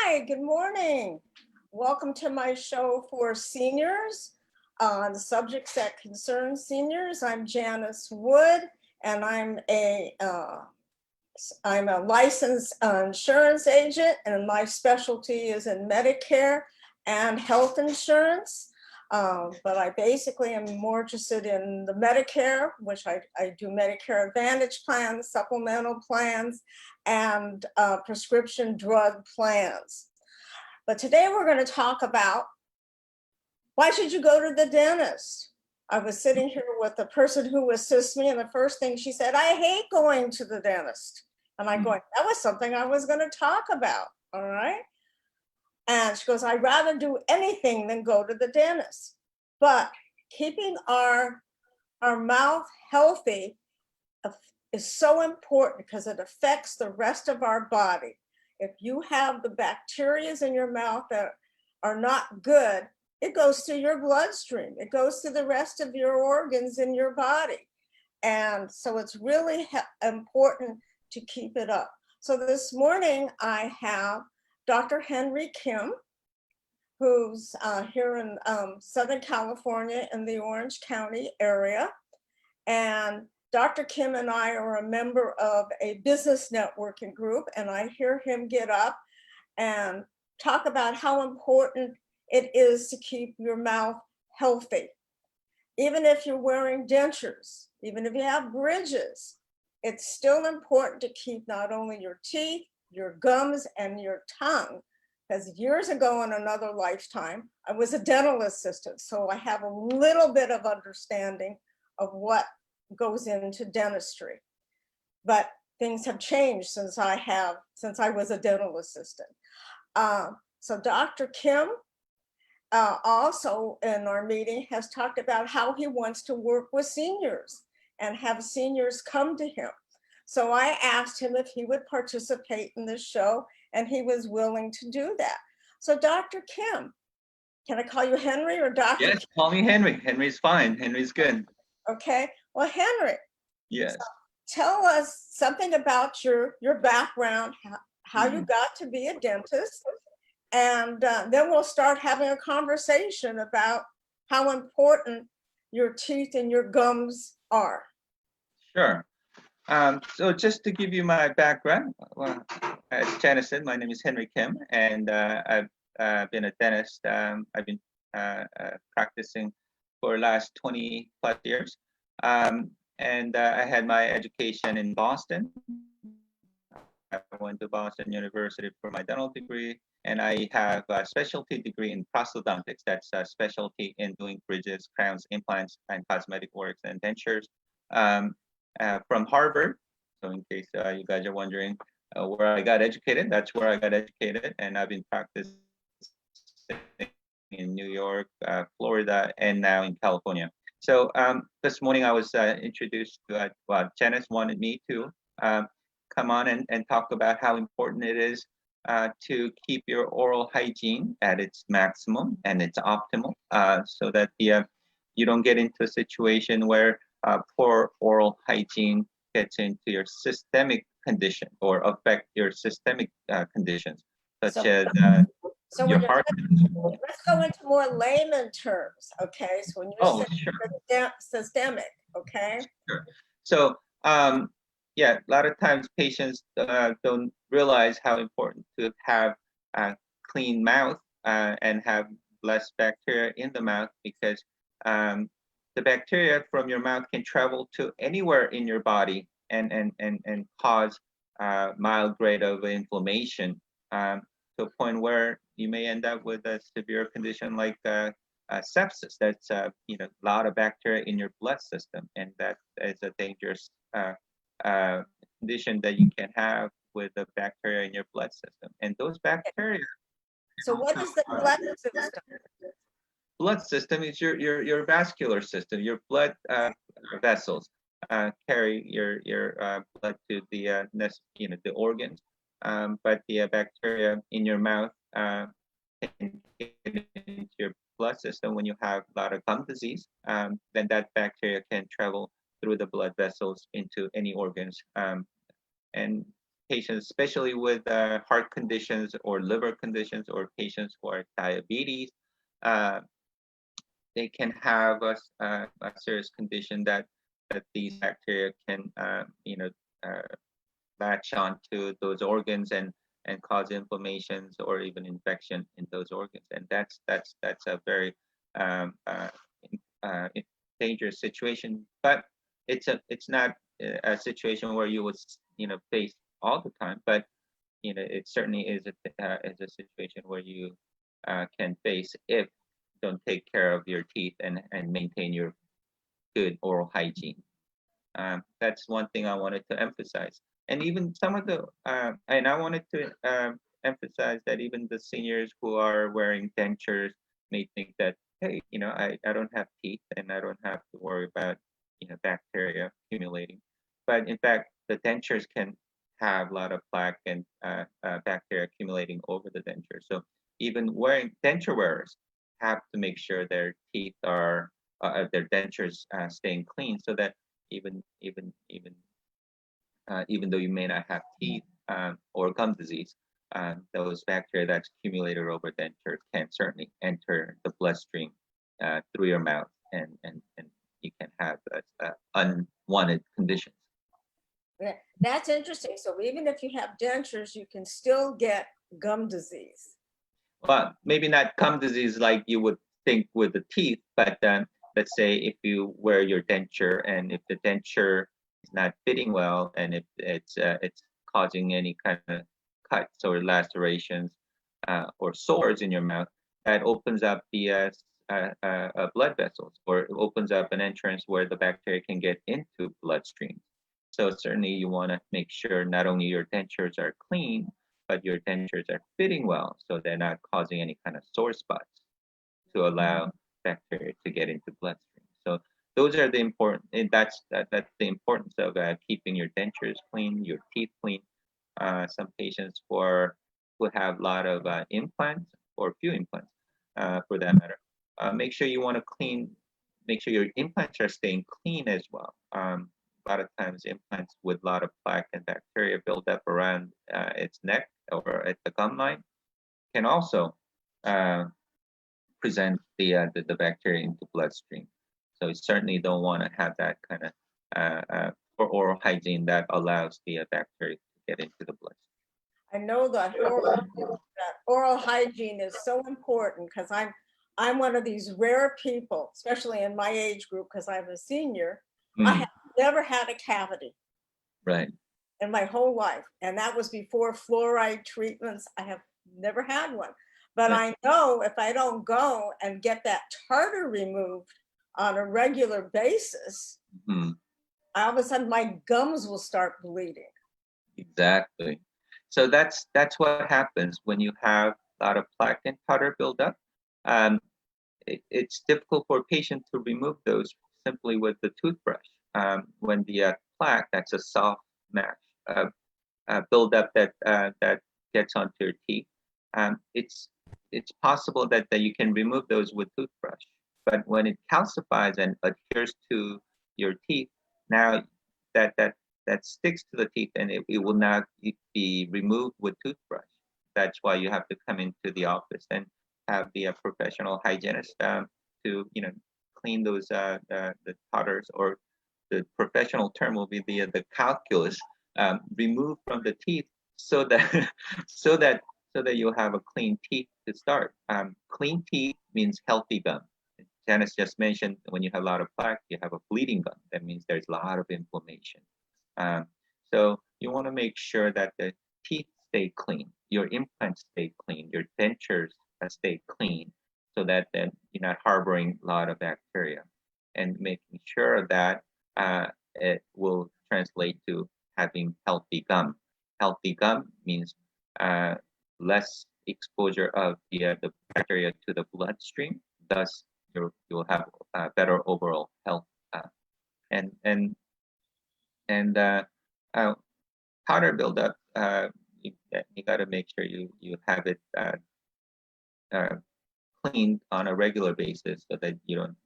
Hi, good morning. Welcome to my show for seniors on the subjects that concern seniors. I'm Janice Wood, and I'm a licensed insurance agent, and my specialty is in Medicare and health insurance. But I basically am more interested in the Medicare, which I do Medicare Advantage plans, supplemental plans, and prescription drug plans. But today we're going to talk about why should you go to the dentist? I was sitting here with the person who assists me, and the first thing she said, I hate going to the dentist. And I go, that was something I was going to talk about, all right? And she goes, I'd rather do anything than go to the dentist. But keeping our mouth healthy is so important because it affects the rest of our body. If you have the bacteria in your mouth that are not good, it goes through your bloodstream. It goes through the rest of your organs in your body. And so it's really important to keep it up. So this morning I have Dr. Henry Kim, who's here in Southern California in the Orange County area. And Dr. Kim and I are a member of a business networking group, and I hear him get up and talk about how important it is to keep your mouth healthy. Even if you're wearing dentures, even if you have bridges, it's still important to keep not only your teeth, your gums, and your tongue. Because years ago in another lifetime, I was a dental assistant, so I have a little bit of understanding of what goes into dentistry. But things have changed since I was a dental assistant. So Dr. Kim also in our meeting has talked about how he wants to work with seniors and have seniors come to him. So I asked him if he would participate in this show, and he was willing to do that. So Dr. Kim, can I call you Henry or Dr. Yes, Kim? call me Henry. Henry's fine. Henry's good. Okay, well, Henry, yes. So tell us something about your background, how you got to be a dentist, and then we'll start having a conversation about how important your teeth and your gums are. Sure. So just to give you my background, well, as Janice said, my name is Henry Kim, and I've been a dentist. I've been practicing for the last 20 plus years. And I had my education in Boston. I went to Boston University for my dental degree, and I have a specialty degree in prosthodontics. That's a specialty in doing bridges, crowns, implants, and cosmetic works and dentures. From Harvard. So in case you guys are wondering where I got educated, that's where I got educated. And I've been practicing in New York, Florida, and now in California. So this morning I was introduced to, Janice wanted me to come on and talk about how important it is to keep your oral hygiene at its maximum and its optimal, so that you don't get into a situation where poor oral hygiene gets into your systemic condition or affect your systemic conditions, such as so your heart condition. Let's go into more layman terms, okay? So when you're saying systemic, okay? Sure. So yeah, a lot of times patients don't realize how important to have a clean mouth and have less bacteria in the mouth, because the bacteria from your mouth can travel to anywhere in your body and cause mild grade of inflammation to a point where you may end up with a severe condition like sepsis. That's a lot of bacteria in your blood system, and that is a dangerous condition that you can have with the bacteria in your blood system. And those bacteria. So what is the blood system? Blood system is your vascular system. Your blood vessels carry your blood to the the organs. But the bacteria in your mouth can get into your blood system. When you have a lot of gum disease, then that bacteria can travel through the blood vessels into any organs. And patients, especially with heart conditions or liver conditions or patients who are diabetes, uh, they can have a serious condition that these bacteria can uh, latch onto those organs and cause inflammations or even infection in those organs, and that's a very um, uh, uh, dangerous situation. But it's not a situation where you would face all the time, but it certainly is a situation where you can face if you don't take care of your teeth and maintain your good oral hygiene. That's one thing I wanted to emphasize. And even some of the, and I wanted to emphasize that even the seniors who are wearing dentures may think that, hey, I don't have teeth and I don't have to worry about, bacteria accumulating. But in fact, the dentures can have a lot of plaque and bacteria accumulating over the denture. So even wearing denture wearers have to make sure their teeth are, their dentures staying clean so that even though you may not have teeth or gum disease, those bacteria that's accumulated over denture can certainly enter the bloodstream through your mouth, and you can have unwanted conditions. That's interesting. So even if you have dentures, you can still get gum disease. Well, maybe not gum disease like you would think with the teeth, but let's say if you wear your denture and if the denture is not fitting well and if it's causing any kind of cuts or lacerations or sores in your mouth, that opens up the blood vessels, or it opens up an entrance where the bacteria can get into bloodstream. So certainly you want to make sure not only your dentures are clean, but your dentures are fitting well, so they're not causing any kind of sore spots to allow bacteria to get into bloodstream. So those are the important, and that's the importance of keeping your dentures clean, your teeth clean. Some patients who have a lot of implants or few implants, for that matter, make sure you want to make sure your implants are staying clean as well. A lot of times implants with a lot of plaque and bacteria build up around its neck or at the gum line can also present the bacteria into bloodstream. So you certainly don't want to have that kind of for oral hygiene that allows the bacteria to get into the bloodstream. I know that oral hygiene is so important because I'm one of these rare people, especially in my age group, because I'm a senior. I have never had a cavity. Right. In my whole life. And that was before fluoride treatments. I have never had one. But I know if I don't go and get that tartar removed on a regular basis, all of a sudden my gums will start bleeding. Exactly. So that's what happens when you have a lot of plaque and tartar buildup. It's difficult for a patient to remove those simply with the toothbrush. When the plaque, that's a soft mash, buildup that gets onto your teeth. It's possible that you can remove those with toothbrush, but when it calcifies and adheres to your teeth, now that sticks to the teeth and it will not be removed with toothbrush. That's why you have to come into the office and have the professional hygienist to clean those the tartars, or the professional term will be the calculus, removed from the teeth, so that so that you'll have a clean teeth to start. Clean teeth means healthy gum. Janice just mentioned when you have a lot of plaque, you have a bleeding gum. That means there's a lot of inflammation. So you want to make sure that the teeth stay clean, your implants stay clean, your dentures stay clean, so that then you're not harboring a lot of bacteria, and making sure that it will translate to having healthy gum. Healthy gum means less exposure of the bacteria to the bloodstream. Thus, you'll have better overall health. And powder buildup, you got to make sure you have it cleaned on a regular basis so that you don't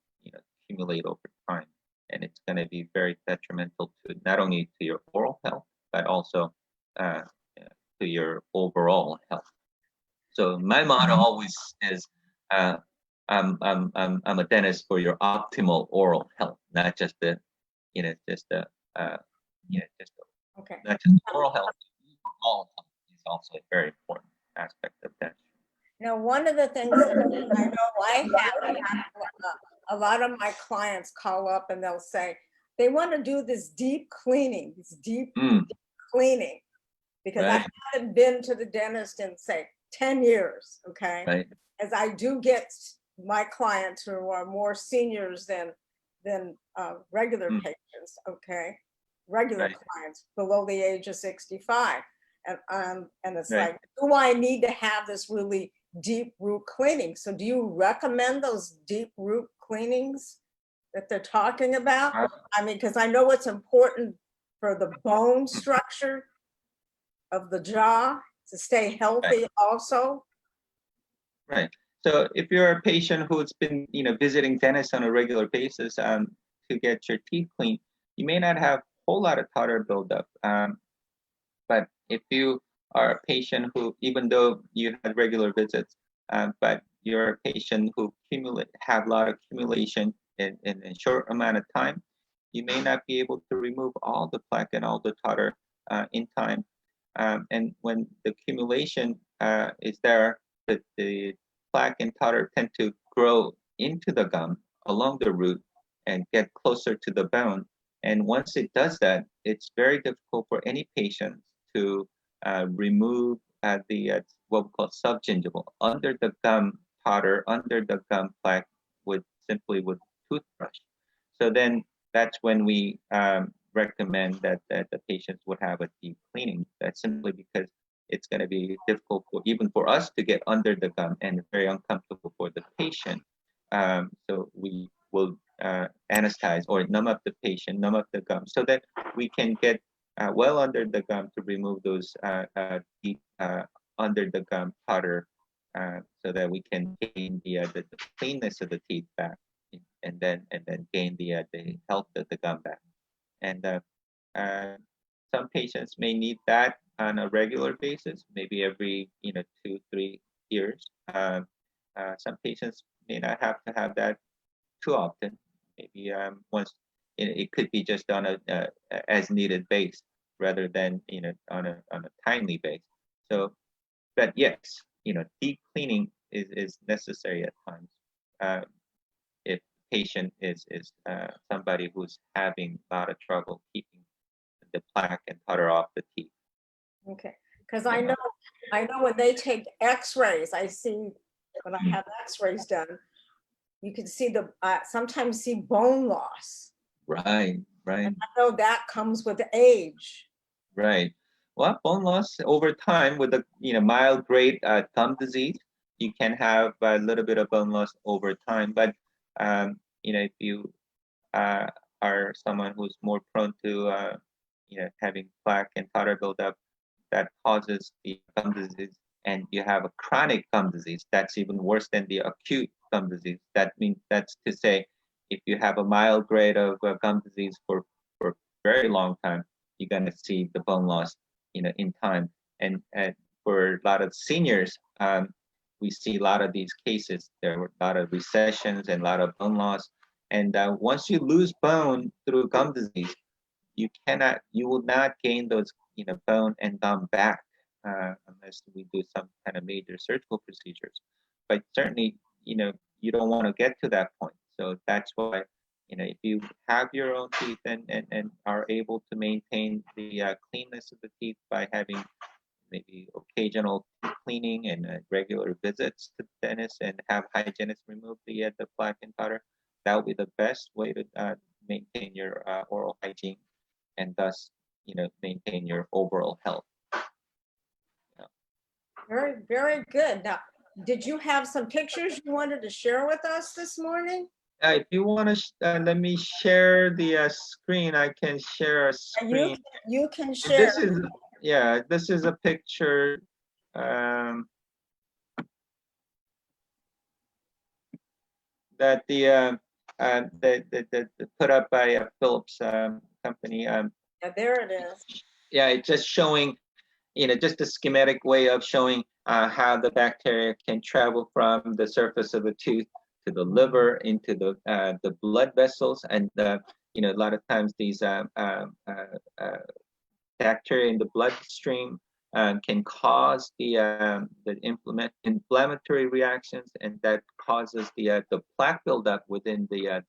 accumulate over time. And it's going to be very detrimental to not only to your oral health, but also uh, to your overall health. So my motto always is, I'm a dentist for your optimal oral health, not just the, just the, just Okay. not just oral health. All health is also a very important aspect of dentistry. Now, one of the things that I know I have, a lot of my clients call up and they'll say they want to do this deep cleaning, cleaning, because I Right. haven't been to the dentist in, say, 10 years, okay? Right. As I do get my clients who are more seniors than regular patients, okay? Regular Right. clients below the age of 65. And it's Right. like, do I need to have this really deep root cleaning? So do you recommend those deep root cleanings that they're talking about? I mean, because I know it's important for the bone structure of the jaw to stay healthy also. Right. So if you're a patient who's been, visiting dentists on a regular basis, to get your teeth cleaned, you may not have a whole lot of tartar buildup. But if you are a patient who, even though you had regular visits, but you're a patient who have a lot of accumulation in a short amount of time, you may not be able to remove all the plaque and all the tartar in time. And when the accumulation is there, the plaque and tartar tend to grow into the gum along the root and get closer to the bone. And once it does that, it's very difficult for any patient to remove the what we call subgingival under the gum tartar, under the gum plaque simply with toothbrush. So then that's when we recommend that the patients would have a deep cleaning. That's simply because it's going to be difficult even for us to get under the gum and very uncomfortable for the patient. So we will anesthetize or numb up the patient, numb up the gum, so that we can get well under the gum to remove those deep under the gum tartar, so that we can gain the cleanness of the teeth back, and then gain the health of the gum back. And some patients may need that on a regular basis, maybe every 2-3 years. Some patients may not have to have that too often. Maybe once. It could be just on a as needed base rather than on a timely base. So, but yes, deep cleaning is necessary at times. If patient is somebody who's having a lot of trouble keeping the plaque and tartar off the teeth. Okay, because I know when they take X-rays, I see when I have X-rays done, you can see sometimes see bone loss. Right. And I know that comes with age. Right. Well, bone loss over time with a mild grade gum disease, you can have a little bit of bone loss over time. But if you are someone who's more prone to having plaque and tartar buildup that causes the gum disease, and you have a chronic gum disease, that's even worse than the acute gum disease. That's to say, if you have a mild grade of gum disease for a very long time, you're going to see the bone loss, in time. And for a lot of seniors, we see a lot of these cases. There were a lot of recessions and a lot of bone loss. And once you lose bone through gum disease, you will not gain those, bone and gum back unless we do some kind of major surgical procedures. But certainly, you don't want to get to that point. So that's why, if you have your own teeth and are able to maintain the cleanness of the teeth by having maybe occasional cleaning and regular visits to the dentist and have hygienists remove the plaque and tartar, that would be the best way to maintain your oral hygiene and thus, maintain your overall health. Very, very good. Now, did you have some pictures you wanted to share with us this morning? If you want to, let me share the screen. I can share a screen. You can share. This is a picture. That the put up by Philips company. Yeah, there it is. Yeah, it's just showing just a schematic way of showing how the bacteria can travel from the surface of a tooth to the liver into the blood vessels, and a lot of times these bacteria in the bloodstream can cause the inflammatory reactions, and that causes the plaque buildup within the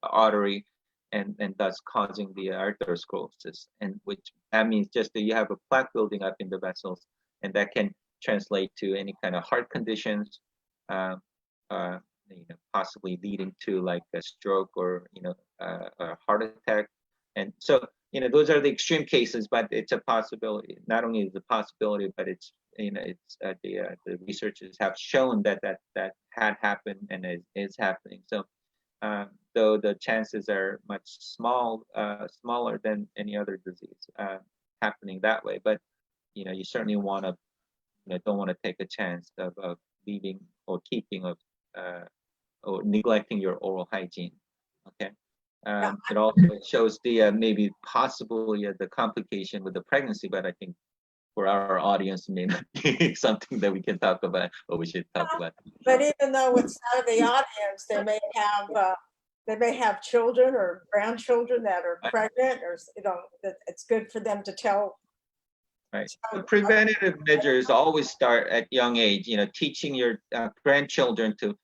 artery, and thus causing the arteriosclerosis, and which that means just that you have a plaque building up in the vessels, and that can translate to any kind of heart conditions, uh, uh, possibly leading to like a stroke or a heart attack. And so those are the extreme cases, but it's a possibility. Not only is it a possibility, but it's the researchers have shown that had happened and is happening. So though the chances are much smaller than any other disease happening that way, but you certainly want to don't want to take a chance of leaving or keeping of or neglecting your oral hygiene. Okay. It also shows the maybe possibly the complication with the pregnancy, but I think for our audience may not be something that we can talk about or we should talk about. But even though it's out of the audience, they may have children or grandchildren that are pregnant, or that it's good for them to tell. Right. So preventative measures always start at young age. Teaching your grandchildren to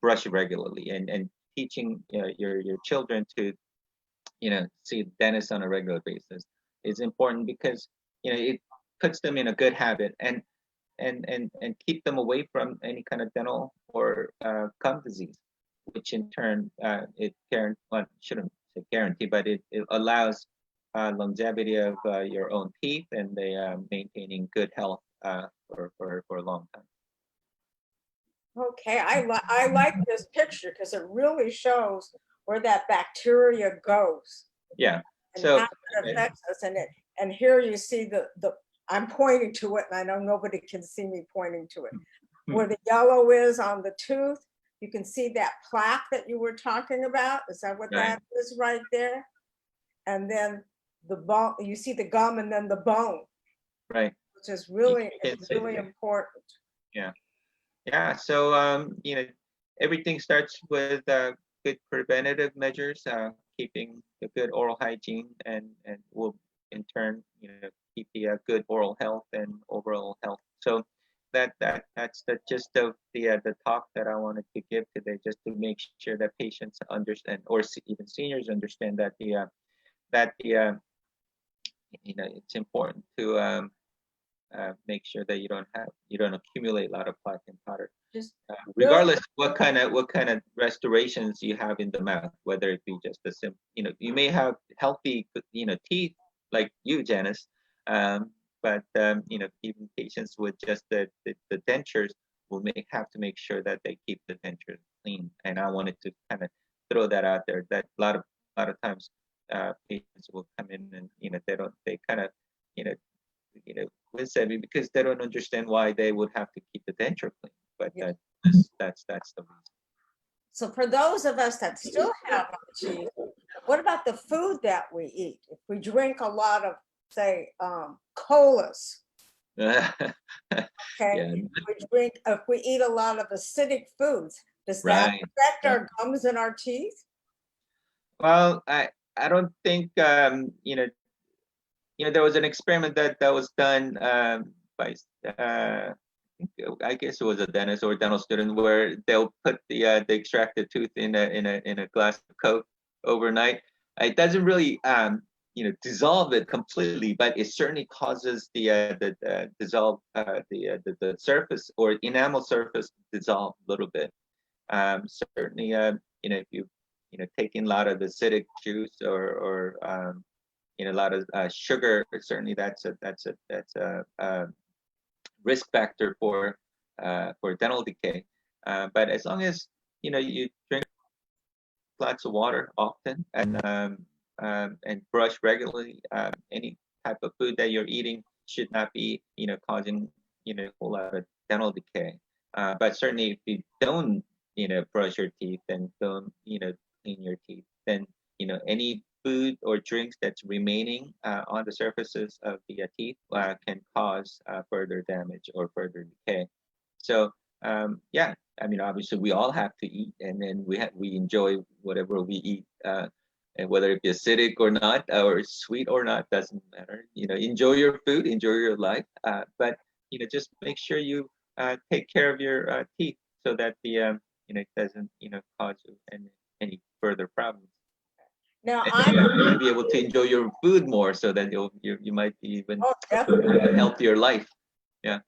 brush regularly, and teaching your children to see dentists on a regular basis is important, because it puts them in a good habit, and keep them away from any kind of dental or gum disease, which in turn shouldn't say guarantee, but it allows longevity of your own teeth, and they maintaining good health for a long time. Okay, I like this picture because it really shows where that bacteria goes. Yeah. And So how it affects us. And here you see the I'm pointing to it, and I know nobody can see me pointing to it. Where the yellow is on the tooth, you can see that plaque that you were talking about. Is that what that is right there? And then the bone, you see the gum and then the bone. Right. Which is really important. Yeah. Yeah. So everything starts with good preventative measures, keeping a good oral hygiene, and will in turn keep the good oral health and overall health. So that's the gist of the talk that I wanted to give today, just to make sure that patients understand, or even seniors understand, that it's important to make sure that you don't accumulate a lot of plaque and powder. Regardless what kind of restorations you have in the mouth, whether it be just a simple, you may have healthy teeth like you, Janice, but even patients with just the dentures will have to make sure that they keep the dentures clean. And I wanted to kind of throw that out there, that a lot of times patients will come in and they kind of savvy, because they don't understand why they would have to keep the denture clean. But that's the reason. So for those of us that still have our teeth, what about the food that we eat? If we drink a lot of, say, colas, okay, if we eat a lot of acidic foods, does that affect our gums and our teeth? Well, I don't think there was an experiment that was done by I guess it was a dentist or a dental student, where they'll put the extracted tooth in a glass of Coke overnight. It doesn't really dissolve it completely, but it certainly causes the dissolve the surface or enamel surface to dissolve a little bit. Certainly, if you take in a lot of acidic juice or a lot of sugar, certainly that's a risk factor for dental decay. But as long as you drink lots of water often, and brush regularly, any type of food that you're eating should not be causing a whole lot of dental decay. But certainly if you don't brush your teeth and don't clean your teeth, then any food or drinks that's remaining on the surfaces of the teeth can cause further damage or further decay. So yeah, I mean, obviously we all have to eat, and then we enjoy whatever we eat, and whether it be acidic or not, or sweet or not, doesn't matter. Enjoy your food, enjoy your life, but just make sure you take care of your teeth so that it doesn't cause you any further problems. Now, And you might be able to enjoy your food more, so that you might be even have a healthier life. Yeah.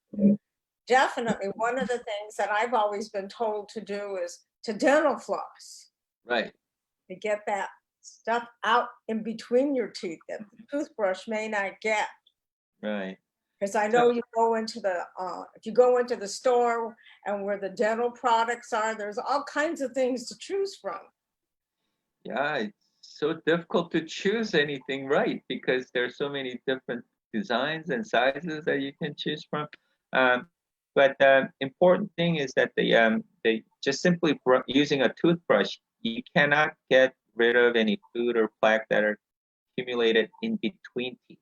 Definitely. One of the things that I've always been told to do is to dental floss. Right. To get that stuff out in between your teeth that the toothbrush may not get. Right. Because I know you go into if you go into the store and where the dental products are, there's all kinds of things to choose from. Yeah, it's so difficult to choose anything right because there's so many different designs and sizes that you can choose from. But the important thing is that they just simply using a toothbrush, you cannot get rid of any food or plaque that are accumulated in between teeth.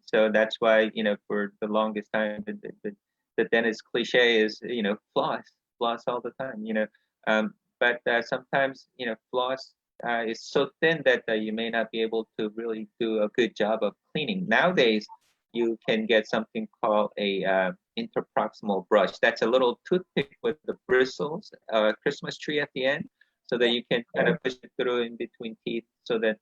So that's why, for the longest time, the dentist cliche is, floss all the time, but sometimes, floss is so thin that you may not be able to really do a good job of cleaning. Nowadays, you can get something called a interproximal brush. That's a little toothpick with the bristles, Christmas tree at the end, so that you can kind of push it through in between teeth so that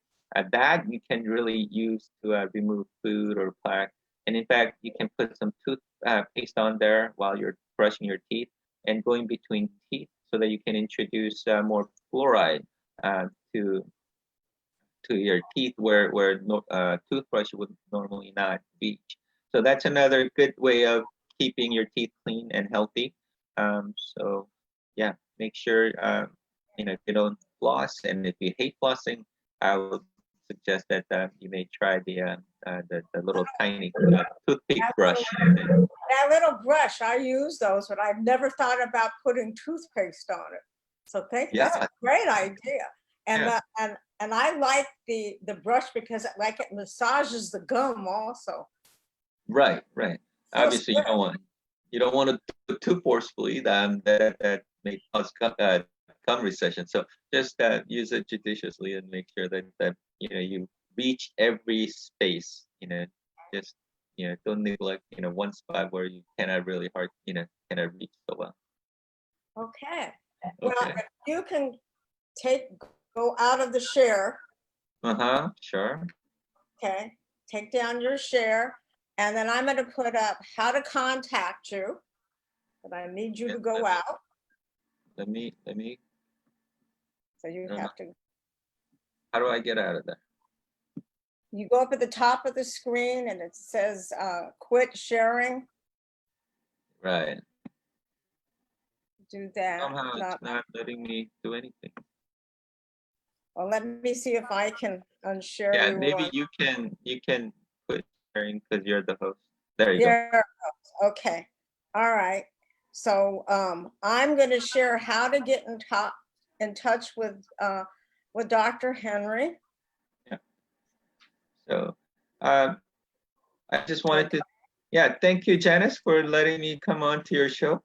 that you can really use to remove food or plaque. And in fact, you can put some toothpaste on there while you're brushing your teeth and going between teeth so that you can introduce more fluoride to your teeth where toothbrush would normally not reach. So that's another good way of keeping your teeth clean and healthy. So yeah, make sure if you don't floss, and if you hate flossing, I would suggest that you may try the little tiny toothpick brush. That little brush, I use those, but I've never thought about putting toothpaste on it. So that's a great idea. And and I like the brush because it massages the gum also. Right. Obviously, good. you don't want to do it too forcefully. That may cause gum recession. So just use it judiciously and make sure that you reach every space. Just don't neglect one spot where you cannot really cannot reach so well. Okay. Well, if you can go out of the share. Sure. Okay. Take down your share, and then I'm going to put up how to contact you. But I need you to go out. Let me. So you have to. How do I get out of there? You go up at the top of the screen and it says quit sharing. Right. Do that. Somehow it's not letting me do anything. Well, let me see if I can unshare. Yeah, maybe you can quit sharing because you're the host. There you go. Okay. All right. So I'm going to share how to get in touch with Dr. Henry. Yeah. So I just wanted to, thank you, Janice, for letting me come on to your show.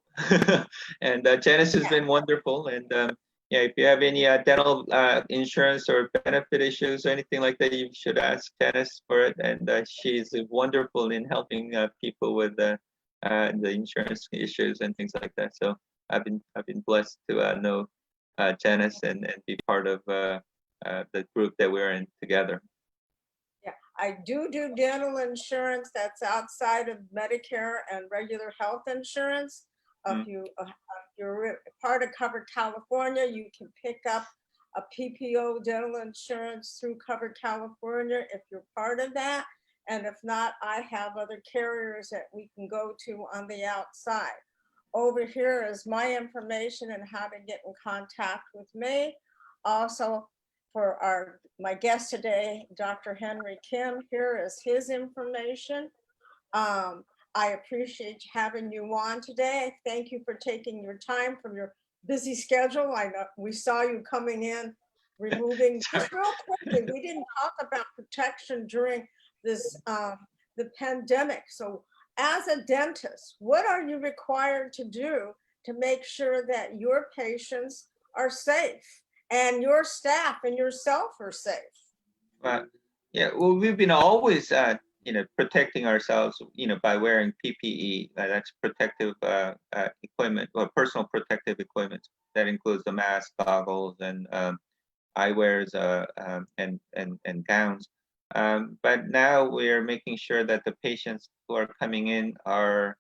And Janice has been wonderful. And if you have any dental insurance or benefit issues or anything like that, you should ask Janice for it. And she's wonderful in helping people with the insurance issues and things like that. So I've been blessed to know Janice and be part of the group that we're in together. Yeah, I do dental insurance that's outside of Medicare and regular health insurance. If you're part of Covered California, you can pick up a PPO dental insurance through Covered California if you're part of that. And if not, I have other carriers that we can go to on the outside. Over here is my information and how to get in contact with me. Also, for my guest today, Dr. Henry Kim, here is his information. I appreciate having you on today. Thank you for taking your time from your busy schedule. I know we saw you coming in removing, just real quickly, we didn't talk about protection during this, the pandemic. So as a dentist, what are you required to do to make sure that your patients are safe and your staff and yourself are safe? Yeah, well, we've been always, protecting ourselves, by wearing PPE. That's protective equipment or personal protective equipment. That includes the mask, goggles, and eyewears, and gowns. But now we're making sure that the patients who are coming in are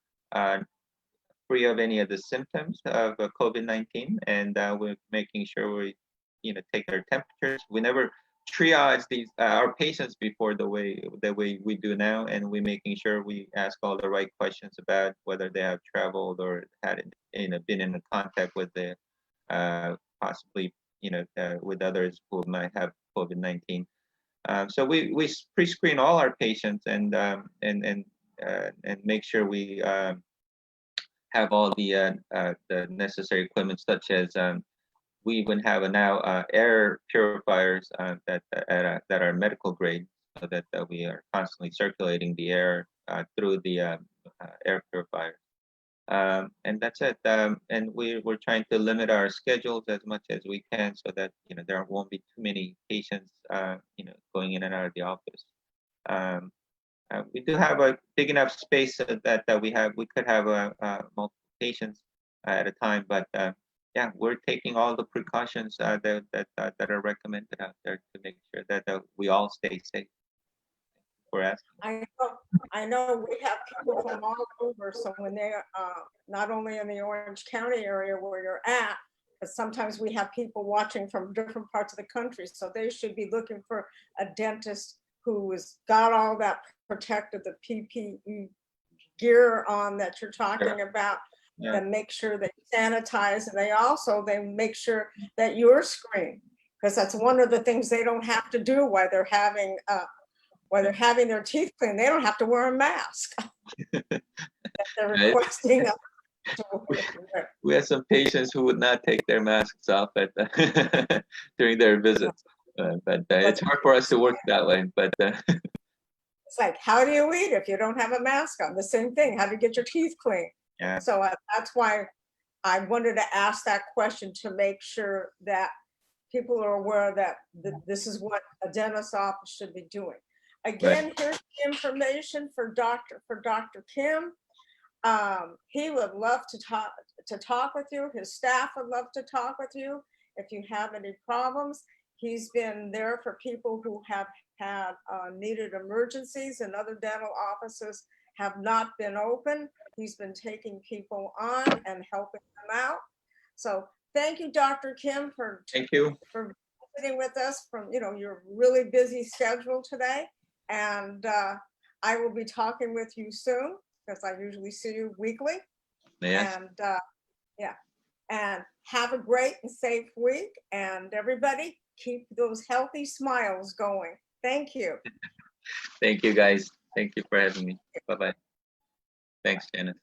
free of any of the symptoms of COVID-19, and we're making sure we, take their temperatures. We never triage these our patients before the way we do now, and we're making sure we ask all the right questions about whether they have traveled or had, been in contact with the possibly, with others who might have COVID-19. So we pre-screen all our patients and make sure we have all the necessary equipment, such as we even have now air purifiers that are medical grade, so that we are constantly circulating the air through the air purifier. And that's it. And we're trying to limit our schedules as much as we can, so that there won't be too many patients going in and out of the office. We do have a big enough space that we could have multiple patients at a time, but yeah, we're taking all the precautions that are recommended out there to make sure that we all stay safe. For asking. I know we have people from all over, so when they're not only in the Orange County area where you're at, but sometimes we have people watching from different parts of the country, so they should be looking for a dentist who's got all that protective, the PPE gear on that you're talking about, and make sure they sanitize, and they make sure that you're screened, because that's one of the things they don't have to do while they're having their teeth cleaned. They don't have to wear a mask. They're requesting we have some patients who would not take their masks off during their visits, but it's hard for us to work that way. But it's like, how do you eat if you don't have a mask on? The same thing. How do you get your teeth clean? Yeah. So that's why I wanted to ask that question, to make sure that people are aware that this is what a dentist's office should be doing. Again, right. Here's the information for Dr. Kim. He would love to talk with you. His staff would love to talk with you if you have any problems. He's been there for people who have had needed emergencies, and other dental offices have not been open. He's been taking people on and helping them out. So thank you, Dr. Kim, for visiting with us from your really busy schedule today. And I will be talking with you soon, because I usually see you weekly. Yes. And and have a great and safe week. And everybody, keep those healthy smiles going. Thank you. Thank you, guys. Thank you for having me. Bye-bye. Thanks, Janice.